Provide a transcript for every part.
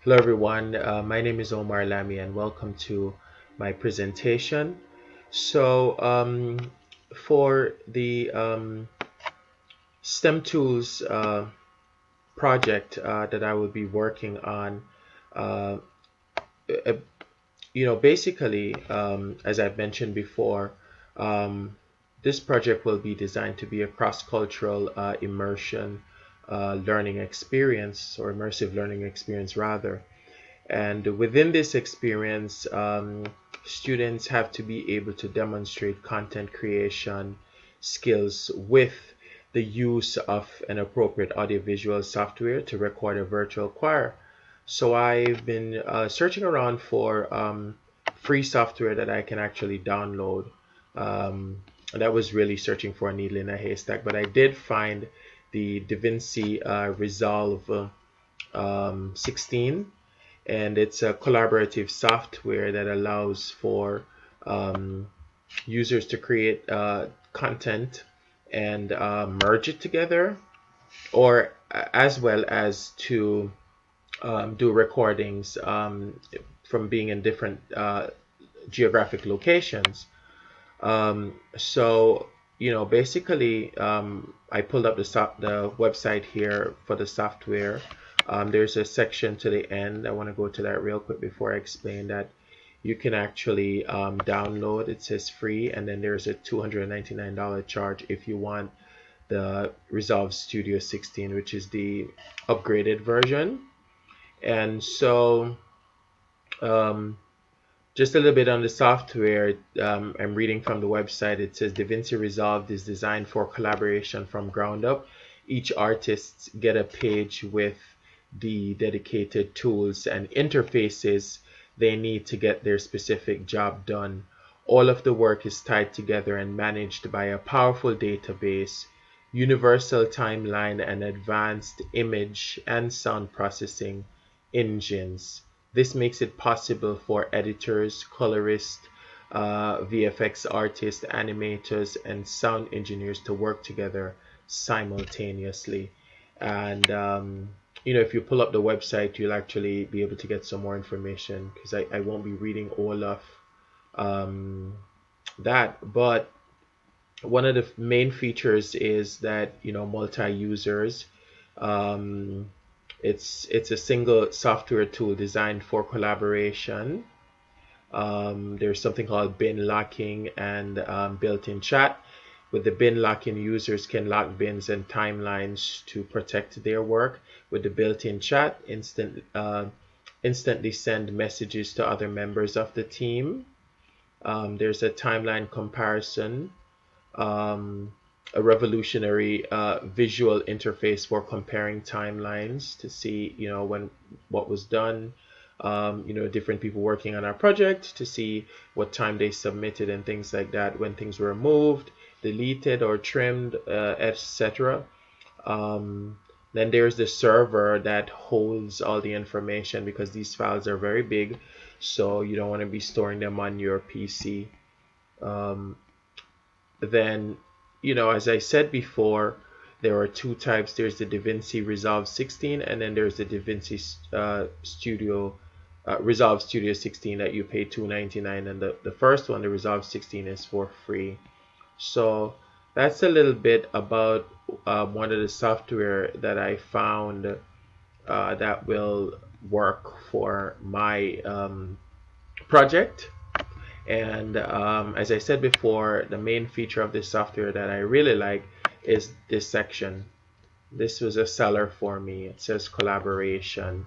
Hello everyone, my name is Omar Lamy and welcome to my presentation. For the STEM Tools project that I will be working on, uh, uh, basically, as I've mentioned before, um, this project will be designed to be a cross-cultural immersion learning experience, or immersive learning experience rather. And within this experience, students have to be able to demonstrate content creation skills with the use of an appropriate audiovisual software to record a virtual choir. So I've been searching around for free software that I can actually download. And I was really searching for a needle in a haystack, but I did find the DaVinci Resolve 16, and it's a collaborative software that allows for um, users to create content and merge it together, or as well as to do recordings from being in different geographic locations. Basically, I pulled up the website here for the software. There's a section to the end. I want to go to that real quick before I explain that. You can actually download. It says free, and then there's a $299 charge if you want the Resolve Studio 16, which is the upgraded version. And so, um, just a little bit on the software. I'm reading from the website. It says DaVinci Resolve is designed for collaboration from ground up. Each artist get a page with the dedicated tools and interfaces they need to get their specific job done. All of the work is tied together and managed by a powerful database, universal timeline, and advanced image and sound processing engines. This makes it possible for editors, colorists, VFX artists, animators, and sound engineers to work together simultaneously. And if you pull up the website, you'll actually be able to get some more information, because I won't be reading all of um, that. But one of the main features is that multi-users. Um, it's a single software tool designed for collaboration. There's something called bin locking and built-in chat. With the bin locking, users can lock bins and timelines to protect their work. With the built-in chat, instantly send messages to other members of the team. There's a timeline comparison, um, a revolutionary visual interface for comparing timelines to see, when what was done. Different people working on our project to see what time they submitted and things like that, when things were moved, deleted, or trimmed, etc. Um, then there's the server that holds all the information, because these files are very big, so you don't want to be storing them on your PC. Um, then, as I said before, there are two types. There's the DaVinci Resolve 16, and then there's the DaVinci Resolve Studio 16 that you pay $299, and the first one, the Resolve 16, is for free. So that's a little bit about one of the software that I found that will work for my project. And as I said before, the main feature of this software that I really like is this section. This was a seller for me. It says collaboration.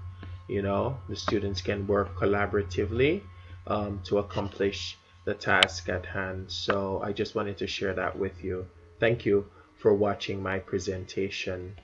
The students can work collaboratively to accomplish the task at hand. So I just wanted to share that with you. Thank you for watching my presentation.